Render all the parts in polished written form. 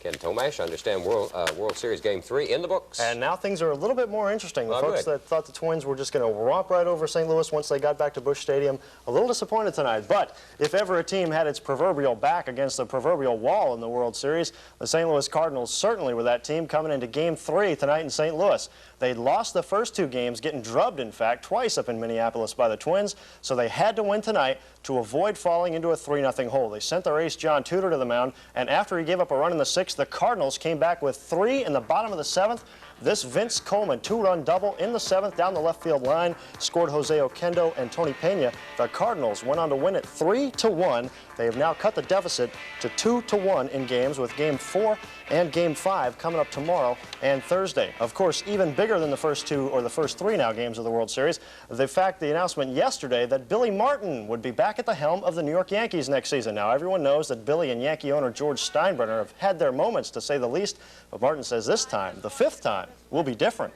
Ken Tomash, I understand World Series Game 3 in the books. And now things are a little bit more interesting. The folks that thought the Twins were just going to romp right over St. Louis once they got back to Busch Stadium, a little disappointed tonight. But if ever a team had its proverbial back against the proverbial wall in the World Series, the St. Louis Cardinals certainly were that team coming into Game 3 tonight in St. Louis. They'd lost the first 2 games, getting drubbed, in fact, twice up in Minneapolis by the Twins, so they had to win tonight to avoid falling into a 3-0 hole. They sent their ace John Tudor to the mound, and after he gave up a run in the 6th, the Cardinals came back with 3 in the bottom of the 7th. This Vince Coleman 2-run double in the 7th down the left field line scored Jose Oquendo and Tony Pena. The Cardinals went on to win it 3-1. They have now cut the deficit to 2-1 in games, with Game 4 and Game 5 coming up tomorrow and Thursday. Of course, even bigger than the first 2 or the first 3 now games of the World Series, the announcement yesterday that Billy Martin would be back at the helm of the New York Yankees next season. Now, everyone knows that Billy and Yankee owner George Steinbrenner have had their moments, to say the least, but Martin says this time, the 5th time, will be different.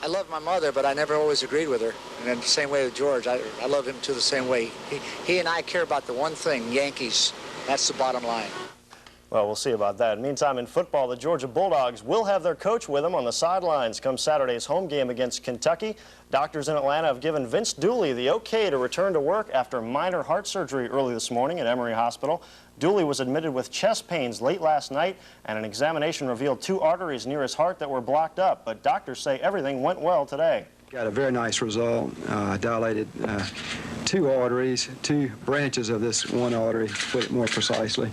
I love my mother, but I never always agreed with her. And then the same way with George, I love him too the same way. He and I care about the one thing, Yankees. That's the bottom line. Well, we'll see about that. Meantime, in football, the Georgia Bulldogs will have their coach with them on the sidelines come Saturday's home game against Kentucky. Doctors in Atlanta have given Vince Dooley the okay to return to work after minor heart surgery early this morning at Emory Hospital. Dooley was admitted with chest pains late last night, and an examination revealed 2 arteries near his heart that were blocked up, but doctors say everything went well today. Got a very nice result. Dilated 2 arteries, 2 branches of this one artery, to put it more precisely.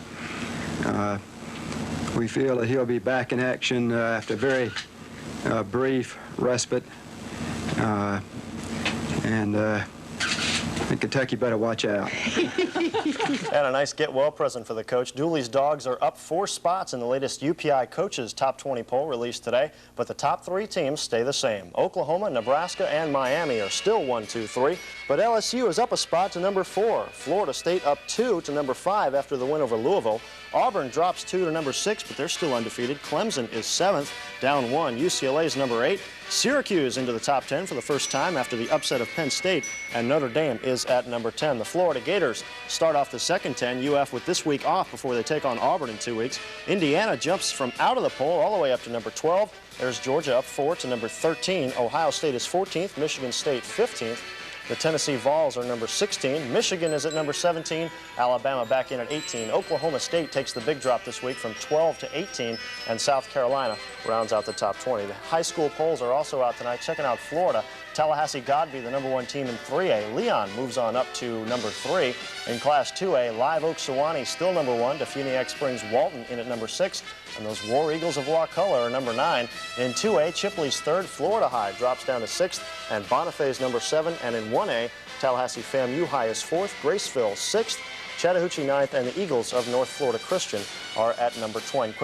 We feel that he'll be back in action after a very brief respite, and Kentucky better watch out. And a nice get-well present for the coach. Dooley's Dogs are up 4 spots in the latest UPI Coaches Top 20 poll released today, but the top 3 teams stay the same. Oklahoma, Nebraska, and Miami are still 1, 2, 3, but LSU is up a spot to number 4. Florida State up 2 to number 5 after the win over Louisville. Auburn drops 2 to number 6, but they're still undefeated. Clemson is 7th, down 1. UCLA is number 8. Syracuse into the top 10 for the first time after the upset of Penn State, and Notre Dame is at number 10. The Florida Gators start off the second 10. UF with this week off before they take on Auburn in 2 weeks. Indiana jumps from out of the poll all the way up to number 12. There's Georgia up 4 to number 13. Ohio State is 14th. Michigan State 15th. The Tennessee Vols are number 16. Michigan is at number 17. Alabama back in at 18. Oklahoma State takes the big drop this week from 12 to 18. And South Carolina rounds out the top 20. The high school polls are also out tonight. Checking out Florida. Tallahassee Godby, the number 1 team in 3A. Leon moves on up to number 3. In Class 2A, Live Oak Sewanee still number 1. Defuniak Springs Walton in at number 6. And those War Eagles of Wakulla are number 9. In 2A, Chipley's 3rd. Florida High drops down to 6th. And Bonifay's number 7. And in 1A, Tallahassee FAMU High is 4th. Graceville 6th. Chattahoochee 9th, and the Eagles of North Florida Christian are at number 10.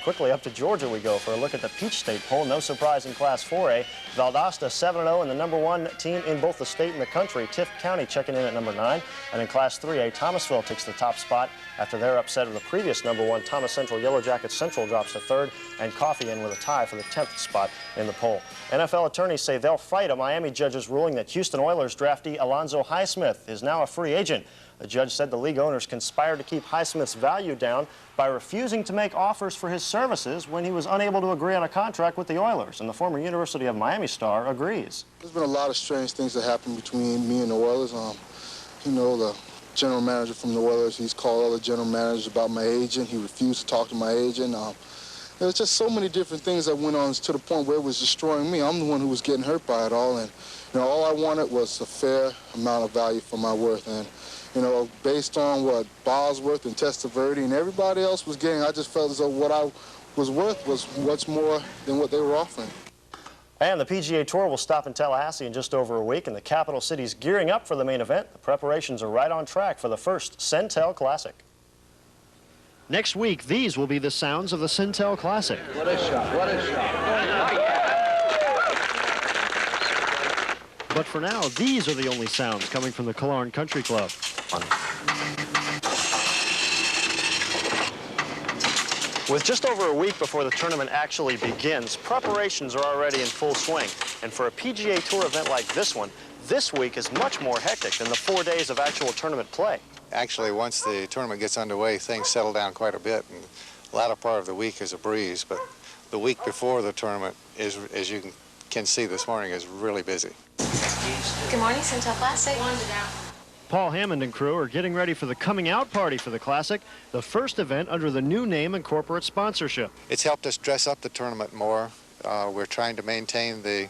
Quickly up to Georgia we go for a look at the Peach State poll. No surprise in Class 4A. Valdosta 7-0 and the number 1 team in both the state and the country. Tift County checking in at number 9. And in Class 3A, Thomasville takes the top spot after their upset of the previous number 1. Thomas Central Yellow Jackets Central drops to 3rd, and Coffee in with a tie for the 10th spot in the poll. NFL attorneys say they'll fight a Miami judge's ruling that Houston Oilers draftee Alonzo Highsmith is now a free agent. The judge said the league owners conspired to keep Highsmith's value down by refusing to make offers for his services when he was unable to agree on a contract with the Oilers. And the former University of Miami star agrees. There's been a lot of strange things that happened between me and the Oilers. You know, the general manager from the Oilers, he's called other general managers about my agent. He refused to talk to my agent. There's just so many different things that went on to the point where it was destroying me. I'm the one who was getting hurt by it all. And, you know, all I wanted was a fair amount of value for my worth. And, you know, based on what Bosworth and Testaverde and everybody else was getting, I just felt as though what I was worth was much more than what they were offering. And the PGA Tour will stop in Tallahassee in just over a week, and the capital city's gearing up for the main event. The preparations are right on track for the first Sintel Classic. Next week, these will be the sounds of the Sintel Classic. What a shot, what a shot. But for now, these are the only sounds coming from the Killearn Country Club. With just over a week before the tournament actually begins, preparations are already in full swing. And for a PGA Tour event like this one, this week is much more hectic than the 4 days of actual tournament play. Actually, once the tournament gets underway, things settle down quite a bit. And latter part of the week is a breeze, but the week before the tournament is, as you can see this morning, is really busy. Good morning, Sintel Classic. Paul Hammond and crew are getting ready for the coming out party for the Classic, the first event under the new name and corporate sponsorship. It's helped us dress up the tournament more. We're trying to maintain the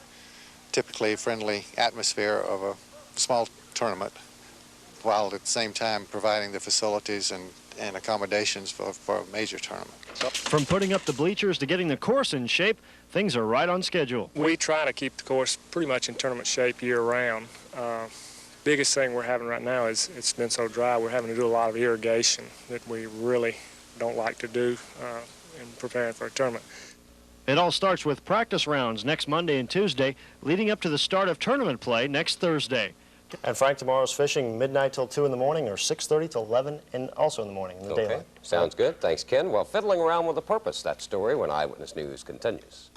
typically friendly atmosphere of a small tournament, while at the same time providing the facilities and accommodations for a major tournament. From putting up the bleachers to getting the course in shape, things are right on schedule. We try to keep the course pretty much in tournament shape year-round. Biggest thing we're having right now is it's been so dry, we're having to do a lot of irrigation that we really don't like to do in preparing for a tournament. It all starts with practice rounds next Monday and Tuesday, leading up to the start of tournament play next Thursday. And Frank, tomorrow's fishing midnight till 2 in the morning or 6:30 till 11 and also in the morning in the daylight. Sounds good. Thanks, Ken. Well, fiddling around with a purpose, that story when Eyewitness News continues.